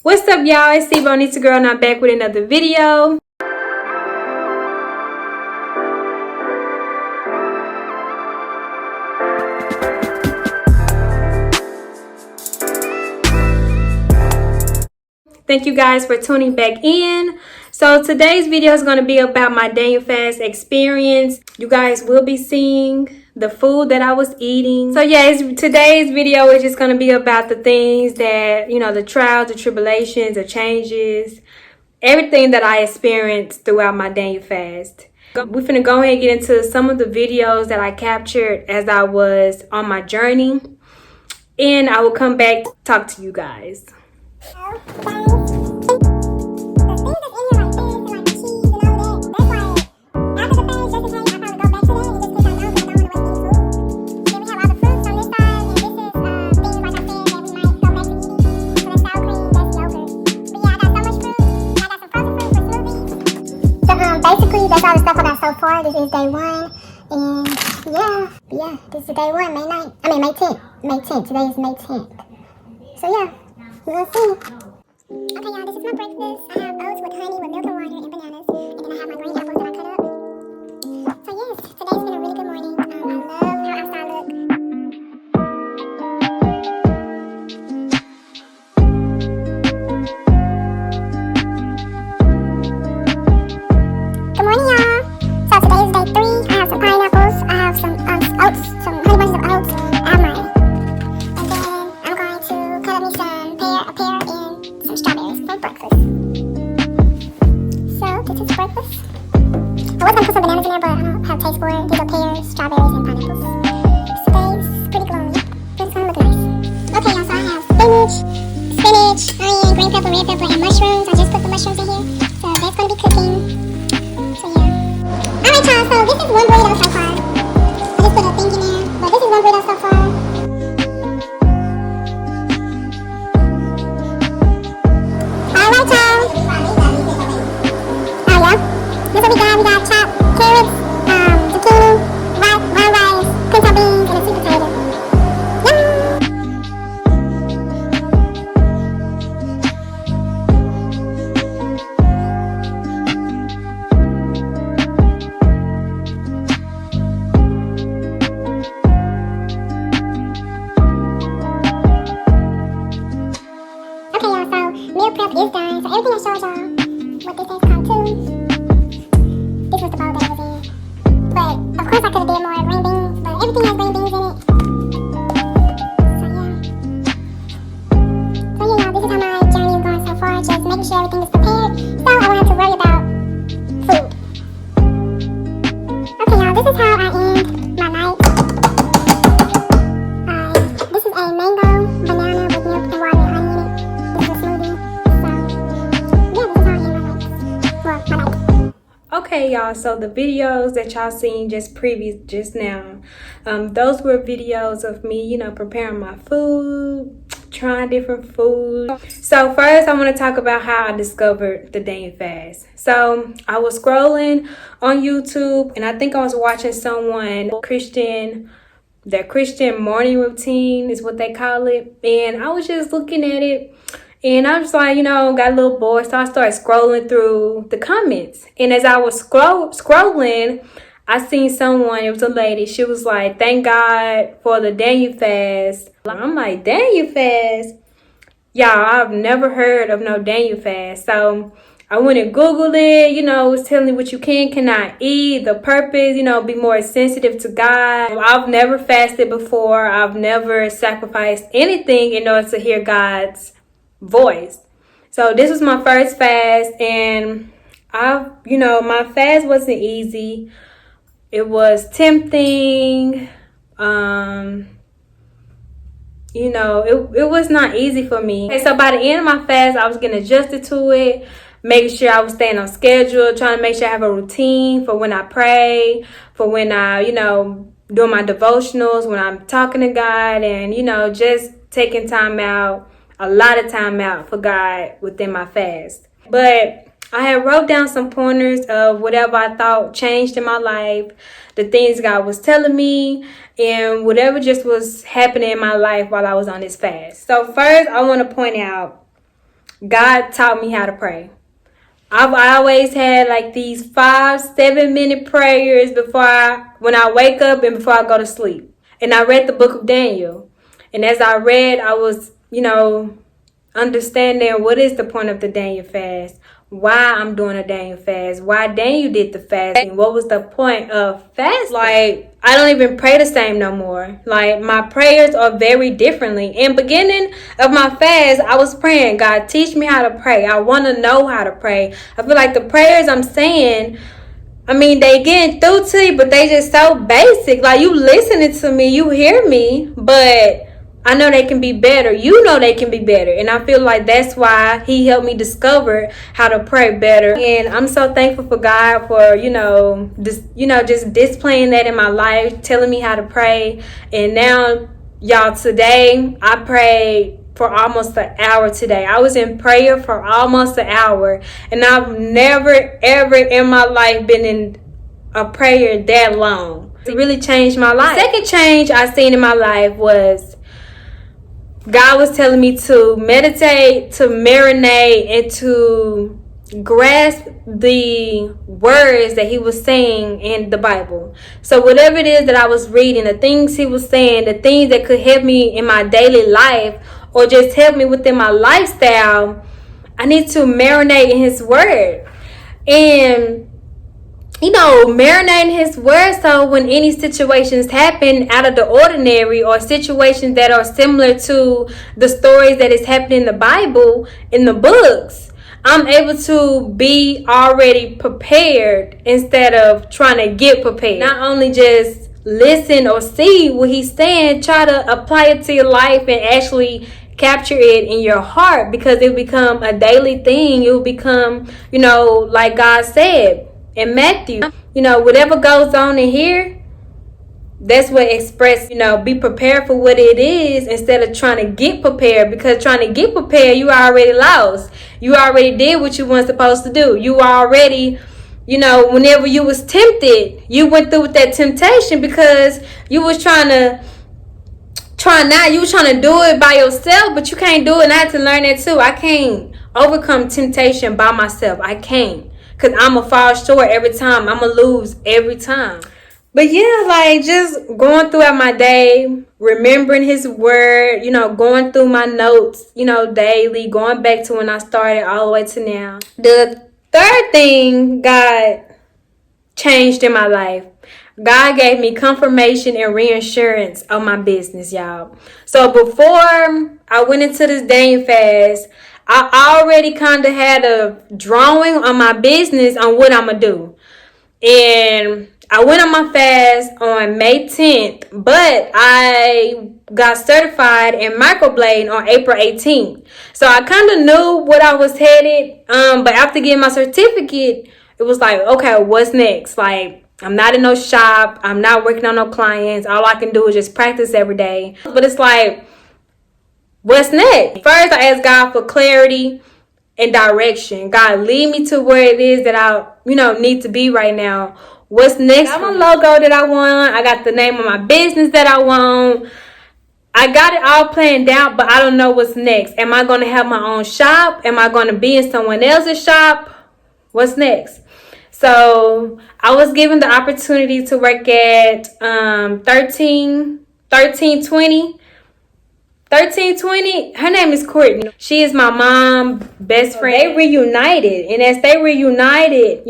What's up, y'all? It's C Bonita Girl, and I'm back with another video. Thank you guys for tuning back in. So today's video is going to be about my Daniel fast experience. You guys will be seeing the food that I was eating. So yes, today's video is just going to be about the things that, you know, the trials, the tribulations, the changes, everything that I experienced throughout my Daniel fast. We're finna go ahead and get into some of the videos that I captured as I was on my journey, and I will come back to talk to you guys. Basically, that's all the stuff I got so far. This is day one, and yeah, this is day one, May 9th. I mean, May 10th. May 10th. Today is May 10th. So yeah, we're gonna see. Okay, y'all, this is my breakfast. I have oats with honey, with milk and water, and bananas, and then I have my green apples that I cut up. So yes, today's been a really good morning. I love how outside look. Good morning, y'all. So today is day 3. I have some pineapples. I have some oats, some honey bunches of oats. I have mine. And then I'm going to cut up me some a pear and some strawberries for breakfast. So this is breakfast. I was going to put some bananas in there, but I don't have taste for it. These are pears, strawberries, and pineapples. Today's pretty gloomy, but it's going to look nice. Okay, y'all, so I have spinach, onion, green pepper, red pepper, and mushrooms. I just put the mushrooms in here. So that's going to be cooking. So yeah. Alright, y'all, so this is one burrito so far. I just put a thing in there, but this is one burrito so far. Alright, y'all. Oh yeah. This is what we got. We got chopped carrots, zucchini, brown rice, pinto beans, and a sweet potato. Yum! Okay, y'all, so meal prep is done. So everything I showed y'all, what this is called too. This was the bowl that it was in. But of course I could have did more green beans, but everything has green beans in it. So yeah. So yeah, y'all, this is how my journey is going so far. Just making sure everything is prepared, so I won't have to worry about food. Okay, y'all, this is how I end my night. This is a mango banana with milk and water and honey in it. This is a smoothie. So yeah, this is how I end my night. Well, my night. Okay, y'all, so the videos that y'all seen just now, those were videos of me, you know, preparing my food, trying different food. So first I want to talk about how I discovered the Daniel fast. So I was scrolling on YouTube, and I think I was watching someone their Christian morning routine is what they call it, and I was just looking at it. And I was like, you know, got a little bored, so I started scrolling through the comments. And as I was scrolling, I seen someone, it was a lady, she was like, thank God for the Daniel fast. I'm like, Daniel fast? Y'all, I've never heard of no Daniel fast. So I went and Googled it, you know, it was telling me what you cannot eat, the purpose, you know, be more sensitive to God. I've never fasted before. I've never sacrificed anything in order to hear God's voice. So this was my first fast, and my fast wasn't easy. It was tempting. It was not easy for me. Okay, so by the end of my fast, I was getting adjusted to it, making sure I was staying on schedule, trying to make sure I have a routine for when I pray, for when I, doing my devotionals, when I'm talking to God, and, just taking time out, a lot of time out for God within my fast. But I had wrote down some pointers of whatever I thought changed in my life, the things God was telling me, and whatever just was happening in my life while I was on this fast. So first, I want to point out God taught me how to pray. I've always had like these 5-7 minute prayers when I wake up and before I go to sleep. And I read the book of Daniel. And as I read, I was, understanding what is the point of the Daniel fast, why I'm doing a Daniel fast, why Daniel did the fasting, what was the point of fast. Like, I don't even pray the same no more. Like, my prayers are very differently. In beginning of my fast, I was praying, God, teach me how to pray. I want to know how to pray. I feel like the prayers I'm saying, they getting through to you, but they just so basic. Like, you listening to me, you hear me, but I know they can be better. You know they can be better. And I feel like that's why he helped me discover how to pray better. And I'm so thankful for God for, just displaying that in my life, telling me how to pray. And now, y'all, today I prayed for almost an hour today. I was in prayer for almost an hour. And I've never, ever in my life been in a prayer that long. It really changed my life. The second change I seen in my life was God was telling me to meditate, to marinate, and to grasp the words that he was saying in the Bible. So whatever it is that I was reading, the things he was saying, the things that could help me in my daily life or just help me within my lifestyle, I need to marinate in his word. And marinating his word, so when any situations happen out of the ordinary or situations that are similar to the stories that is happening in the Bible, in the books, I'm able to be already prepared instead of trying to get prepared. Not only just listen or see what he's saying, try to apply it to your life and actually capture it in your heart, because it will become a daily thing. It will become, like God said in Matthew, whatever goes on in here, that's what express, be prepared for what it is instead of trying to get prepared, because trying to get prepared, you already lost. You already did what you weren't supposed to do. You already, whenever you was tempted, you went through with that temptation because you was you was trying to do it by yourself, but you can't do it. And I had to learn that too. I can't overcome temptation by myself. I can't. Because I'm going to fall short every time. I'm going to lose every time. But yeah, like just going throughout my day, remembering his word, going through my notes, daily, going back to when I started all the way to now. The third thing God changed in my life, God gave me confirmation and reinsurance on my business, y'all. So before I went into this Daniel fast, I already kind of had a drawing on my business on what I'm going to do. And I went on my fast on May 10th, but I got certified in microblading on April 18th. So I kind of knew what I was headed. But after getting my certificate, it was like, okay, what's next? Like, I'm not in no shop. I'm not working on no clients. All I can do is just practice every day. But it's like, what's next? First, I asked God for clarity and direction. God, lead me to where it is that I, need to be right now. What's next? I got my logo that I want. I got the name of my business that I want. I got it all planned out, but I don't know what's next. Am I going to have my own shop? Am I going to be in someone else's shop? What's next? So I was given the opportunity to work at 1320. Her name is Courtney. She is my mom's best friend. They reunited. And as they reunited,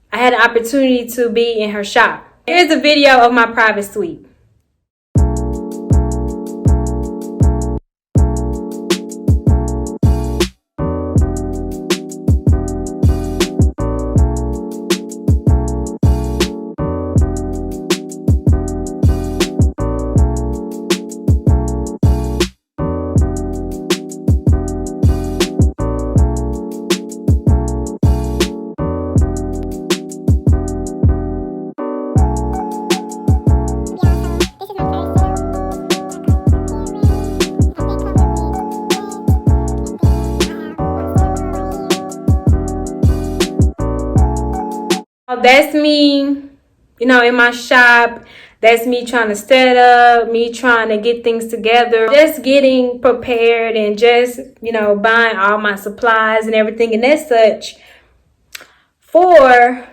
I had an opportunity to be in her shop. Here's a video of my private suite. That's me, in my shop. That's me trying to set up, me trying to get things together, just getting prepared and just, buying all my supplies and everything and as such for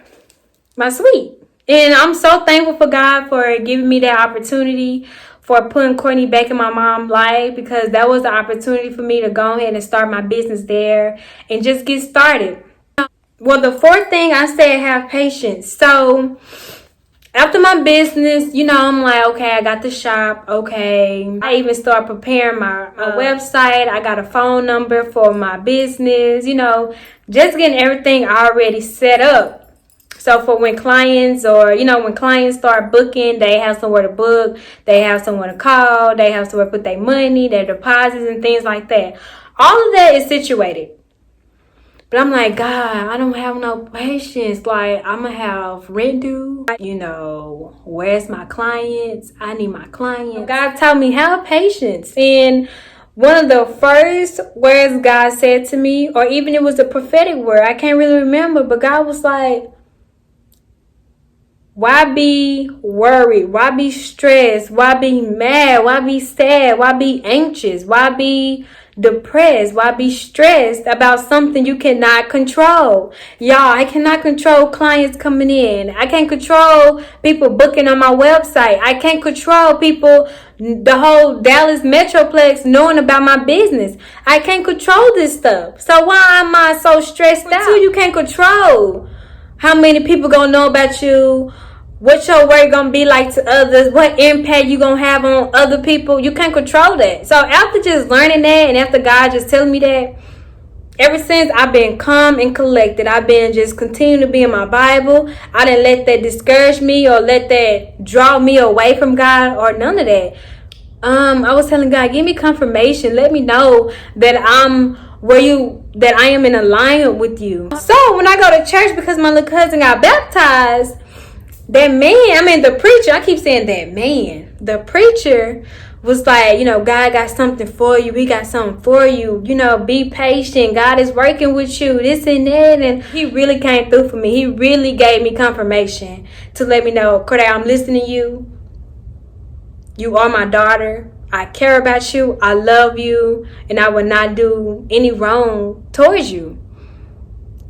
my suite. And I'm so thankful for God for giving me that opportunity, for putting Courtney back in my mom's life, because that was the opportunity for me to go ahead and start my business there and just get started. Well, the fourth thing I said, have patience. So after my business, I'm like, okay, I got the shop. Okay. I even start preparing my website. I got a phone number for my business, just getting everything already set up. So for when clients when clients start booking, they have somewhere to book, they have someone to call, they have somewhere to put their money, their deposits and things like that. All of that is situated. But I'm like, God, I don't have no patience. Like, I'm going to have rent due. Where's my clients? I need my clients. God told me, have patience. And one of the first words God said to me, or even it was a prophetic word, I can't really remember, but God was like, why be worried? Why be stressed? Why be mad? Why be sad? Why be anxious? Why be depressed? Why be stressed about something you cannot control? Y'all, I cannot control clients coming in. I can't control people booking on my website. I can't control people, the whole Dallas Metroplex knowing about my business. I can't control this stuff. So why am I so stressed out? You can't control how many people gonna know about you, what your work gonna be like to others, what impact you gonna have on other people. You can't control that. So after just learning that, and after God just telling me that, ever since I've been calm and collected. I've been just continuing to be in my Bible. I didn't let that discourage me or let that draw me away from God or none of that. I was telling God, give me confirmation. Let me know that I am in alignment with you. So when I go to church, because my little cousin got baptized, the preacher, I keep saying that man, the preacher was like, God got something for you. We got something for you. Be patient. God is working with you, this and that. And he really came through for me. He really gave me confirmation to let me know, Corday, I'm listening to you. You are my daughter. I care about you. I love you. And I will not do any wrong towards you.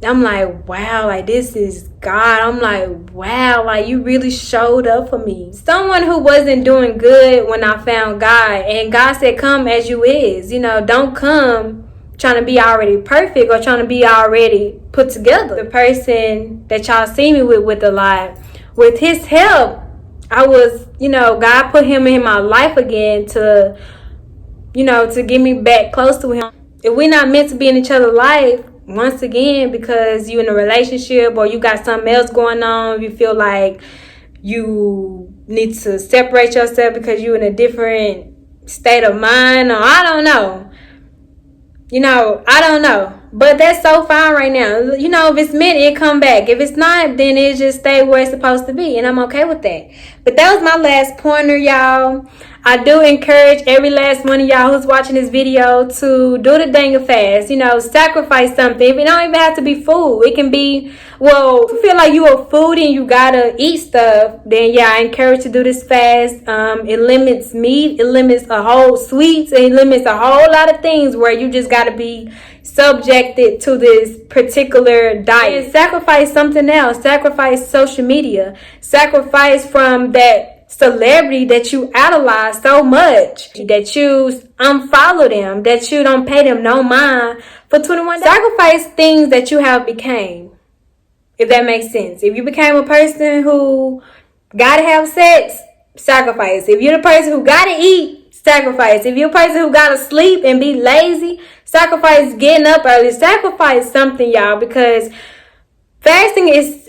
I'm like, wow, like this is God. I'm like, wow, like you really showed up for me. Someone who wasn't doing good when I found God. And God said, come as you is. Don't come trying to be already perfect or trying to be already put together. The person that y'all see me with a lot, with his help, I was, God put him in my life again to get me back close to him. If we're not meant to be in each other's life, once again, because you in a relationship or you got something else going on, you feel like you need to separate yourself because you're in a different state of mind, or I don't know. I don't know. But that's so fine right now. If it's meant, it come back. If it's not, then it just stay where it's supposed to be. And I'm okay with that. But that was my last pointer, y'all. I do encourage every last one of y'all who's watching this video to do the dang fast. Sacrifice something. It don't even have to be food. It can be, if you feel like you are food and you gotta eat stuff, then yeah, I encourage you to do this fast. It limits meat. It limits a whole sweets. It limits a whole lot of things where you just gotta be subjected to this particular diet. And sacrifice something else. Sacrifice social media. Sacrifice from that celebrity that you idolize so much, that you unfollow them, that you don't pay them no mind for 21 days. Sacrifice things that you have became, if that makes sense. If you became a person who gotta have sex, sacrifice. If you're the person who gotta eat, sacrifice. If you're a person who gotta sleep and be lazy, sacrifice getting up early. Sacrifice something, y'all, because fasting is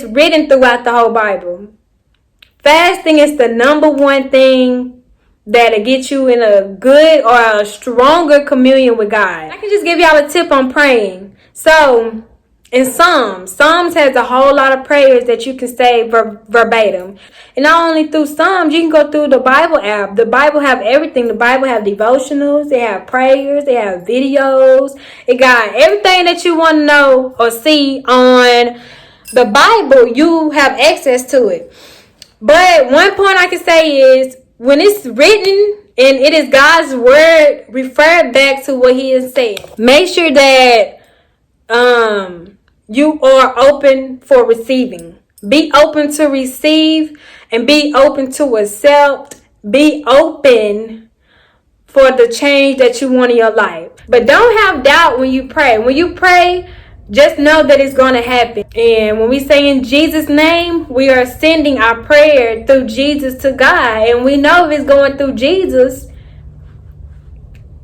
written throughout the whole Bible. Fasting is the number one thing that'll get you in a good or a stronger communion with God. I can just give y'all a tip on praying. So, in Psalms has a whole lot of prayers that you can say verbatim. And not only through Psalms, you can go through the Bible app. The Bible have everything. The Bible have devotionals. They have prayers. They have videos. It got everything that you want to know or see on the Bible. You have access to it. But one point I can say is when it's written and it is God's word, refer back to what he is saying. Make sure that you are open for receiving. Be open to receive and be open to accept. Be open for the change that you want in your life. But don't have doubt when you pray. When you pray, just know that it's going to happen. And when we say in Jesus' name, we are sending our prayer through Jesus to God. And we know if it's going through Jesus,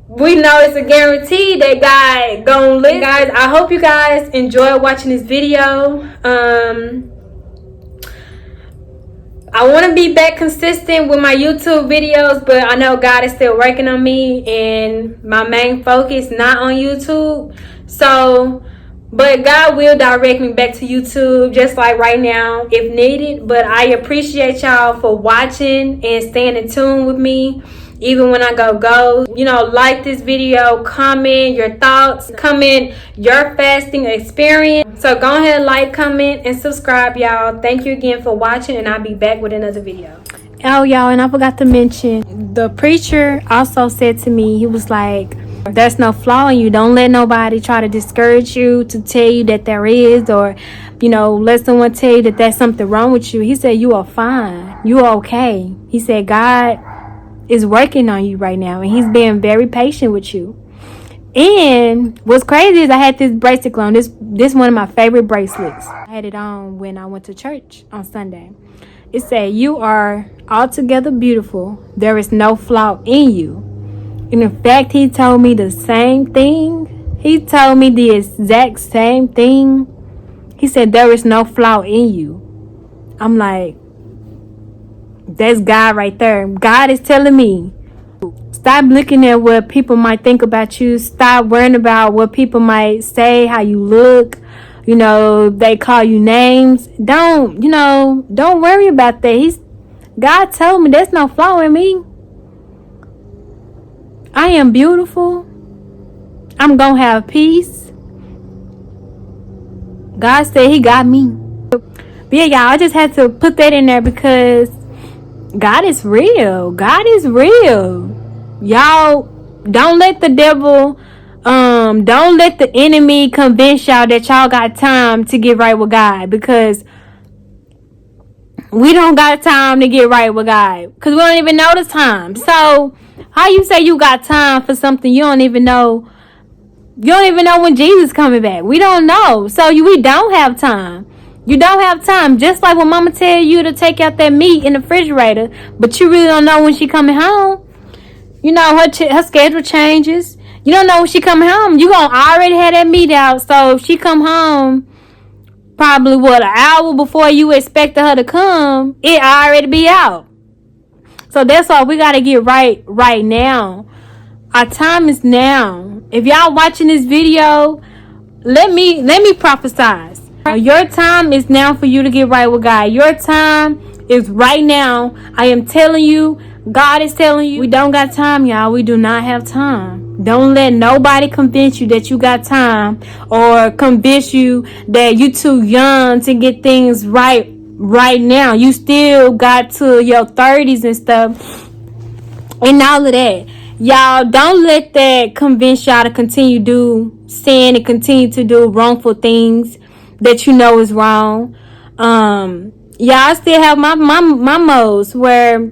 we know it's a guarantee that God gonna listen. Guys, I hope you guys enjoy watching this video. I want to be back consistent with my YouTube videos, but I know God is still working on me, and my main focus not on YouTube. So, but God will direct me back to YouTube, just like right now, if needed. But I appreciate y'all for watching and staying in tune with me. Even when I go, you know, like this video, comment your thoughts, comment your fasting experience. So go ahead, like, comment, and subscribe, y'all. Thank you again for watching, and I'll be back with another video. Oh, y'all, and I forgot to mention, the preacher also said to me, he was like, there's no flaw in you. Don't let nobody try to discourage you, to tell you that there is, or, you know, let someone tell you that there's something wrong with you. He said, you are fine. You are okay. He said, God is working on you right now, and he's being very patient with you. And what's crazy is I had this bracelet on. This one of my favorite bracelets. I had it on when I went to church on Sunday. It said, you are altogether beautiful. There is no flaw in you. And in fact, he told me the same thing. He told me the exact same thing. He said, there is no flaw in you. I'm like, that's God right there. God is telling me, stop looking at what people might think about you. Stop worrying about what people might say, how you look. You know, they call you names. Don't worry about that. God told me there's no flaw in me. I am beautiful. I'm going to have peace. God said he got me. But yeah, y'all, I just had to put that in there because God is real. God is real. Y'all, don't let the devil, don't let the enemy convince y'all that y'all got time to get right with God, because we don't got time to get right with God, because we don't even know the time. So how you say you got time for something you don't even know? You don't even know when Jesus coming back. We don't know. So we don't have time. You don't have time. Just like when mama tell you to take out that meat in the refrigerator, but you really don't know when she coming home. You know, her schedule changes. You don't know when she coming home. You gonna already have that meat out. So if she come home probably, an hour before you expected her to come, it already be out. So that's why we got to get right now. Our time is now. If y'all watching this video, let me prophesize. Your time is now for you to get right with God. Your time is right now. I am telling you, God is telling you, we don't got time, y'all. We do not have time. Don't let nobody convince you that you got time, or convince you that you too young to get things right now. You still got to your 30s and stuff and all of that. Y'all, don't let that convince y'all to continue do sin and continue to do wrongful things that you know is wrong. Y'all still have my modes where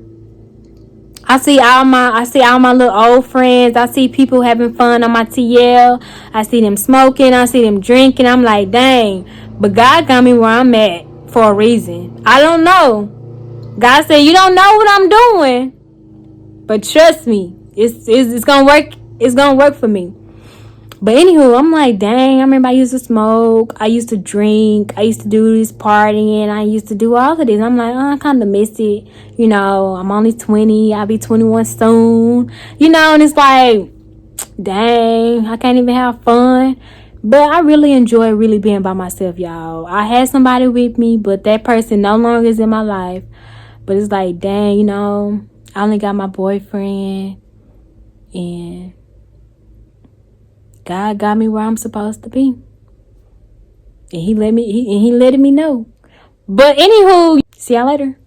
I see all my little old friends. I see people having fun on my TL. I see them smoking. I see them drinking. I'm like, dang. But God got me where I'm at for a reason. I don't know. God said, you don't know what I'm doing, but trust me, it's gonna work. It's gonna work for me. But anywho, I'm like, dang, I remember I used to smoke. I used to drink. I used to do this partying. I used to do all of this. I'm like, I kind of miss it. You know, I'm only 20. I'll be 21 soon. You know, and it's like, dang, I can't even have fun. But I really enjoy really being by myself, y'all. I had somebody with me, but that person no longer is in my life. But it's like, dang, you know, I only got my boyfriend, and God got me where I'm supposed to be. And he letting me know. But anywho, see y'all later.